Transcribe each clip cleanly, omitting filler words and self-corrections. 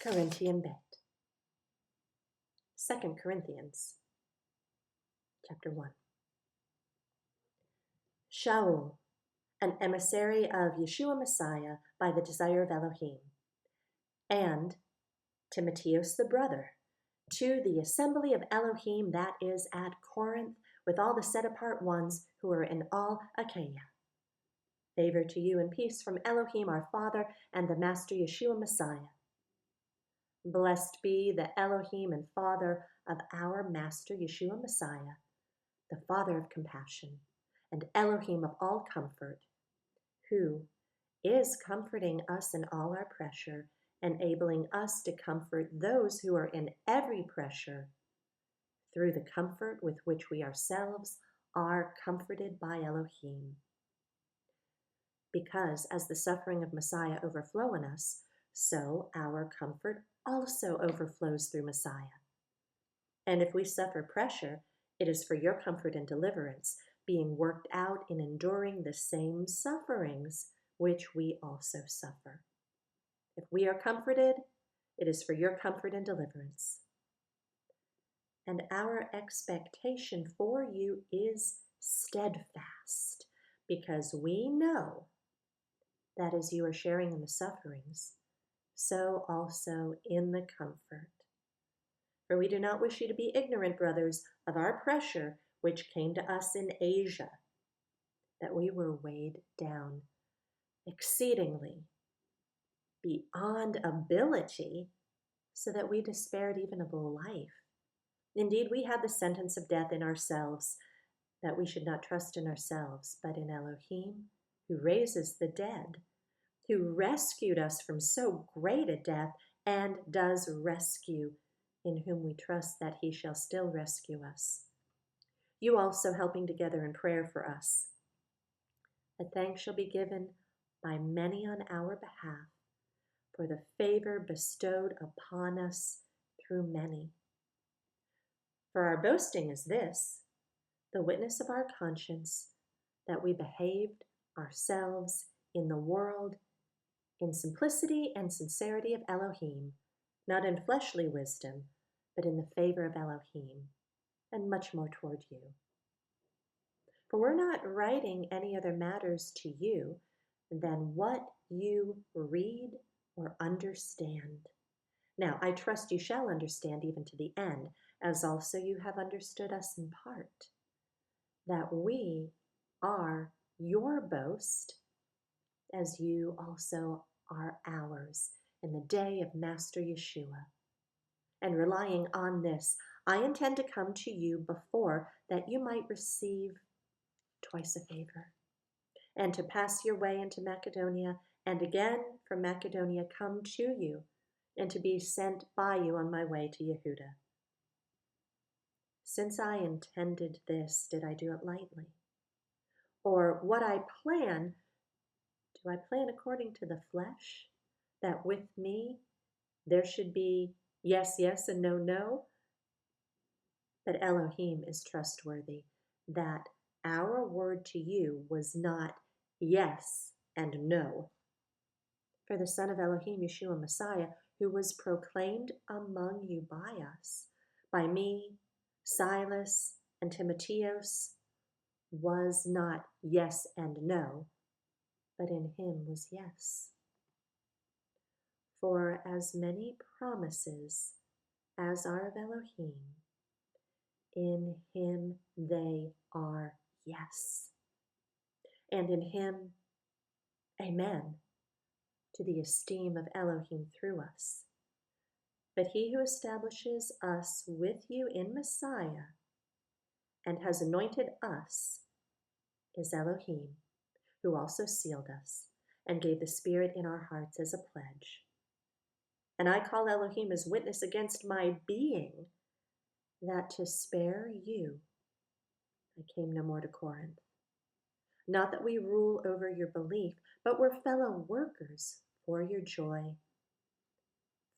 Corinthian Bet. 2 Corinthians, chapter 1. Shaul, an emissary of Yeshua Messiah by the desire of Elohim, and Timotheus the brother, to the assembly of Elohim that is at Corinth, with all the set-apart ones who are in all Achaia. Favor to you and peace from Elohim our Father and the Master Yeshua Messiah. Blessed be the Elohim and Father of our Master Yeshua Messiah, the Father of compassion, and Elohim of all comfort, who is comforting us in all our pressure, enabling us to comfort those who are in every pressure through the comfort with which we ourselves are comforted by Elohim. Because as the suffering of Messiah overflow in us, so our comfort also overflows through Messiah. And if we suffer pressure, it is for your comfort and deliverance, being worked out in enduring the same sufferings which we also suffer. If we are comforted, it is for your comfort and deliverance. And our expectation for you is steadfast, because we know that as you are sharing in the sufferings, so also in the comfort. For we do not wish you to be ignorant, brothers, of our pressure which came to us in Asia, that we were weighed down exceedingly beyond ability, so that we despaired even of life. Indeed, we had the sentence of death in ourselves, that we should not trust in ourselves, but in Elohim, who raises the dead, who rescued us from so great a death, and does rescue, in whom we trust that he shall still rescue us. You also helping together in prayer for us. A thanks shall be given by many on our behalf for the favor bestowed upon us through many. For our boasting is this, the witness of our conscience, that we behaved ourselves in the world in simplicity and sincerity of Elohim, not in fleshly wisdom, but in the favor of Elohim, and much more toward you. For we're not writing any other matters to you than what you read or understand. Now, I trust you shall understand even to the end, as also you have understood us in part, that we are your boast, as you also are ours in the day of Master Yeshua. And relying on this, I intend to come to you before, that you might receive twice a favor, and to pass your way into Macedonia, and again from Macedonia come to you, and to be sent by you on my way to Yehuda. Since I intended this, did I do it lightly? Or what I plan, do I plan according to the flesh, that with me there should be yes, yes, and no, no? But Elohim is trustworthy, that our word to you was not yes and no. For the Son of Elohim, Yeshua Messiah, who was proclaimed among you by us, by me, Silas, and Timotheus, was not yes and no, but in him was yes. For as many promises as are of Elohim, in him they are yes. And in him, amen, to the esteem of Elohim through us. But he who establishes us with you in Messiah and has anointed us is Elohim, who also sealed us and gave the Spirit in our hearts as a pledge. And I call Elohim as witness against my being, that to spare you I came no more to Corinth. Not that we rule over your belief, but we're fellow workers for your joy,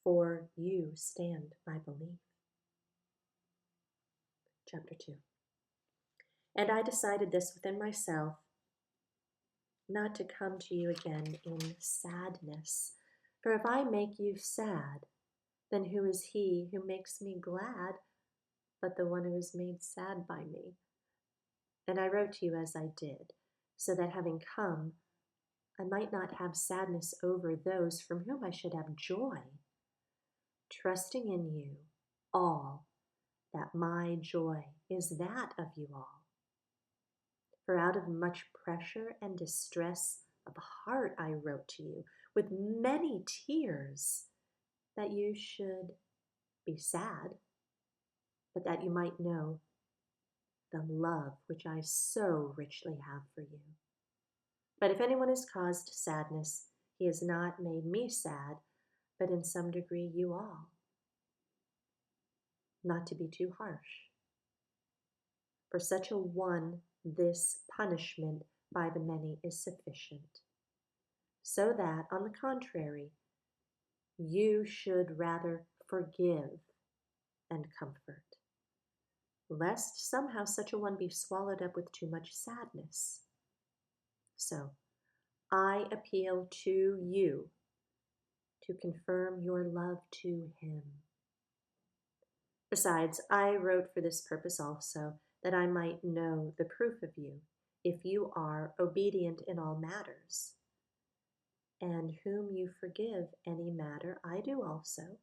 for you stand by belief. Chapter 2. And I decided this within myself, not to come to you again in sadness. For if I make you sad, Then who is he who makes me glad but the one who is made sad by me? And I wrote to you as I did, so that having come, I might not have sadness over those from whom I should have joy, trusting in you all, that my joy is that of you all. For out of much pressure and distress of heart I wrote to you with many tears, that you should be sad, but that you might know the love which I so richly have for you. But if anyone has caused sadness, he has not made me sad, but in some degree you all. Not to be too harsh. For such a one, this punishment by the many is sufficient. So that, on the contrary, you should rather forgive and comfort, lest somehow such a one be swallowed up with too much sadness. So, I appeal to you to confirm your love to him. Besides, I wrote for this purpose also, that I might know the proof of you, if you are obedient in all matters. And whom you forgive any matter, I do also.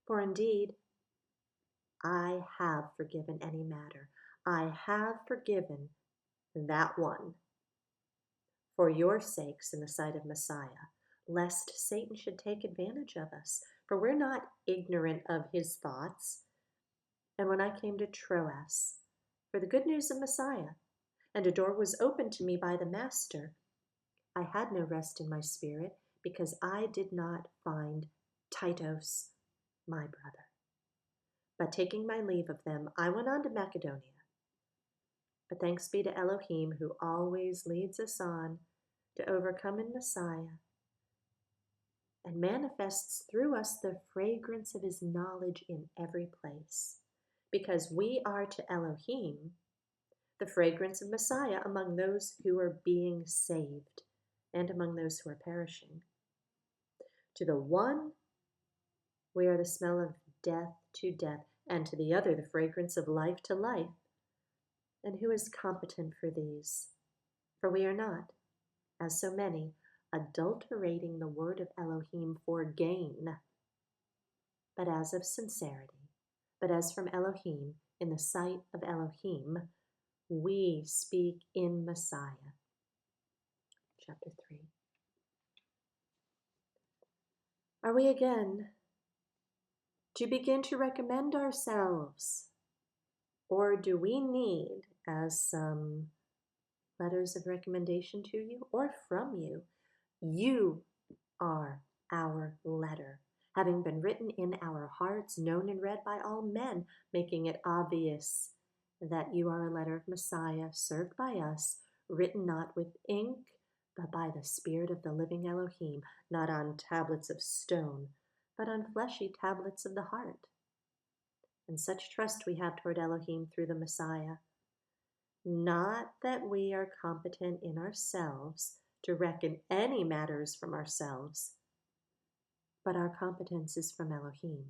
For indeed, I have forgiven any matter. I have forgiven that one, for your sakes in the sight of Messiah, lest Satan should take advantage of us, for we're not ignorant of his thoughts. And when I came to Troas for the good news of Messiah, and a door was opened to me by the Master, I had no rest in my spirit, because I did not find Titus, my brother. But taking my leave of them, I went on to Macedonia. But thanks be to Elohim, who always leads us on to overcome in Messiah, and manifests through us the fragrance of his knowledge in every place, because we are to Elohim the fragrance of Messiah among those who are being saved and among those who are perishing. To the one, we are the smell of death to death, and to the other, the fragrance of life to life. And who is competent for these? For we are not, as so many, adulterating the word of Elohim for gain, but as of sincerity, but as from Elohim, in the sight of Elohim, we speak in Messiah. Chapter 3. Are we again to begin to recommend ourselves? Or do we need, as some letters of recommendation to you or from you, you are our letter, having been written in our hearts, known and read by all men, making it obvious that you are a letter of Messiah, served by us, written not with ink, but by the Spirit of the living Elohim, not on tablets of stone, but on fleshy tablets of the heart. And such trust we have toward Elohim through the Messiah. Not that we are competent in ourselves to reckon any matters from ourselves, but our competence is from Elohim,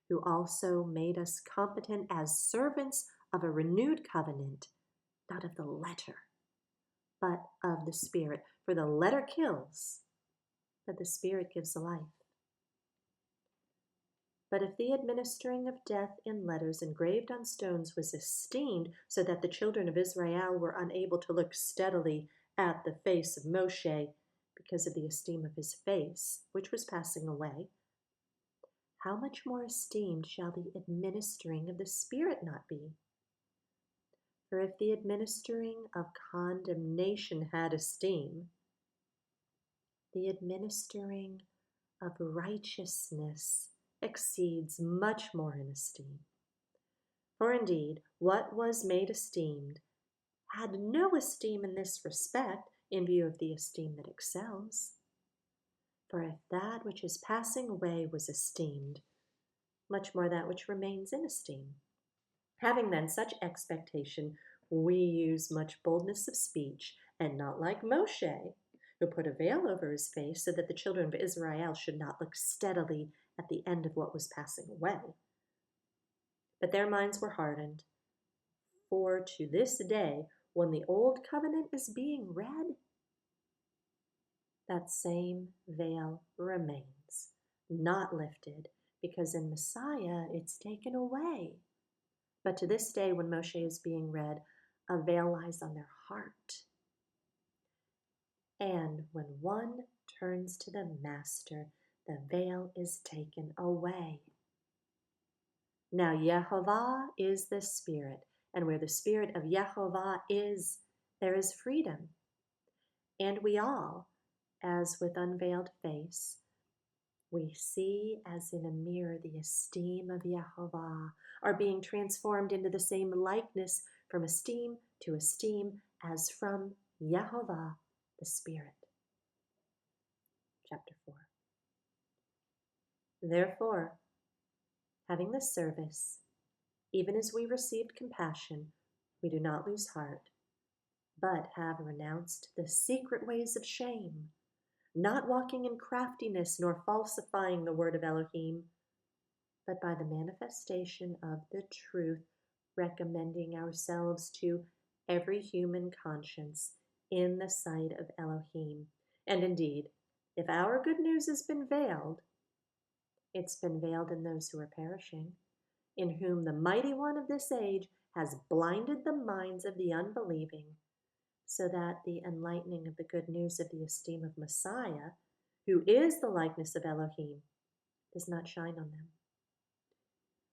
who also made us competent as servants of a renewed covenant, not of the letter, but of the Spirit. For the letter kills, but the Spirit gives life. But if the administering of death in letters engraved on stones was esteemed, so that the children of Israel were unable to look steadily at the face of Moshe because of the esteem of his face, which was passing away, how much more esteemed shall the administering of the Spirit not be? For if the administering of condemnation had esteem, the administering of righteousness exceeds much more in esteem. For indeed, what was made esteemed had no esteem in this respect, in view of the esteem that excels. For if that which is passing away was esteemed, much more that which remains in esteem. Having then such expectation, we use much boldness of speech, and not like Moshe, who put a veil over his face so that the children of Israel should not look steadily at the end of what was passing away. But their minds were hardened. For to this day, when the old covenant is being read, that same veil remains, not lifted, because in Messiah it's taken away. But to this day, when Moshe is being read, a veil lies on their heart. And when one turns to the Master, the veil is taken away. Now Yehovah is the Spirit, and where the Spirit of Yehovah is, there is freedom. And we all, as with unveiled face, we see as in a mirror the esteem of Yehovah, are being transformed into the same likeness from esteem to esteem as from Yehovah, the Spirit. Chapter 4. Therefore, having this service, even as we received compassion, we do not lose heart, but have renounced the secret ways of shame, not walking in craftiness nor falsifying the word of Elohim, but by the manifestation of the truth, recommending ourselves to every human conscience in the sight of Elohim. And indeed, if our good news has been veiled, it's been veiled in those who are perishing, in whom the mighty one of this age has blinded the minds of the unbelieving, so that the enlightening of the good news of the esteem of Messiah, who is the likeness of Elohim, does not shine on them.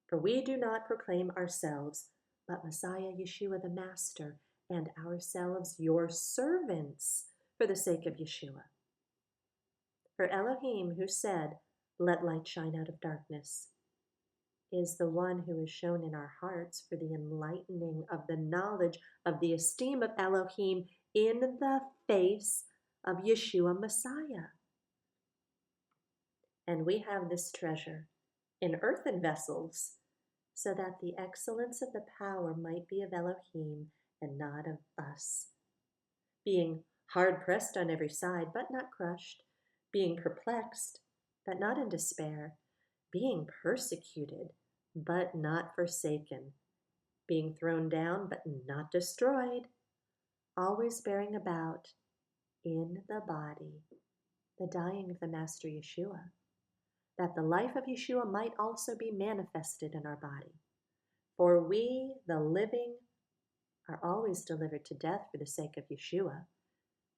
For we do not proclaim ourselves, but Messiah Yeshua the Master, and ourselves your servants, for the sake of Yeshua. For Elohim, who said, "Let light shine out of darkness," is the one who is shown in our hearts for the enlightening of the knowledge of the esteem of Elohim in the face of Yeshua Messiah. And we have this treasure in earthen vessels, so that the excellence of the power might be of Elohim and not of us, being hard pressed on every side, but not crushed, being perplexed, but not in despair, being persecuted, but not forsaken, being thrown down, but not destroyed, always bearing about in the body the dying of the Master Yeshua, that the life of Yeshua might also be manifested in our body. For we, the living, are always delivered to death for the sake of Yeshua,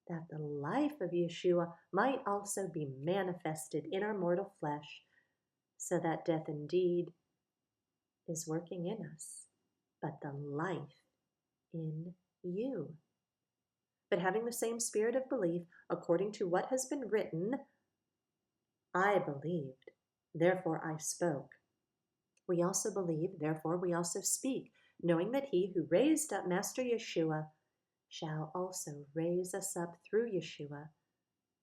that the life of Yeshua might also be manifested in our mortal flesh, so that death indeed is working in us, but the life in you. But having the same spirit of belief, according to what has been written, I believed, therefore I spoke. We also believe, therefore we also speak, knowing that he who raised up Master Yeshua shall also raise us up through Yeshua,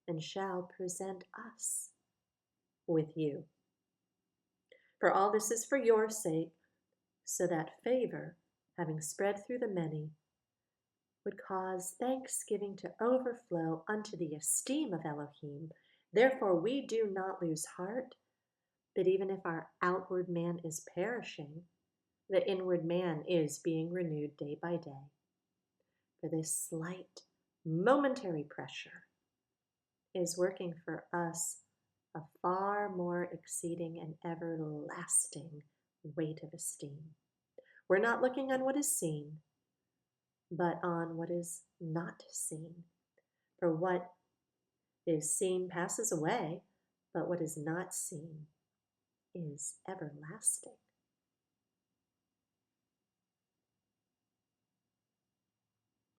and shall present us with you. For all this is for your sake, so that favor, having spread through the many, would cause thanksgiving to overflow unto the esteem of Elohim. Therefore we do not lose heart, but even if our outward man is perishing, the inward man is being renewed day by day. For this slight, momentary pressure is working for us a far more exceeding and everlasting weight of esteem. We're not looking on what is seen, but on what is not seen. For what is seen passes away, but what is not seen is everlasting.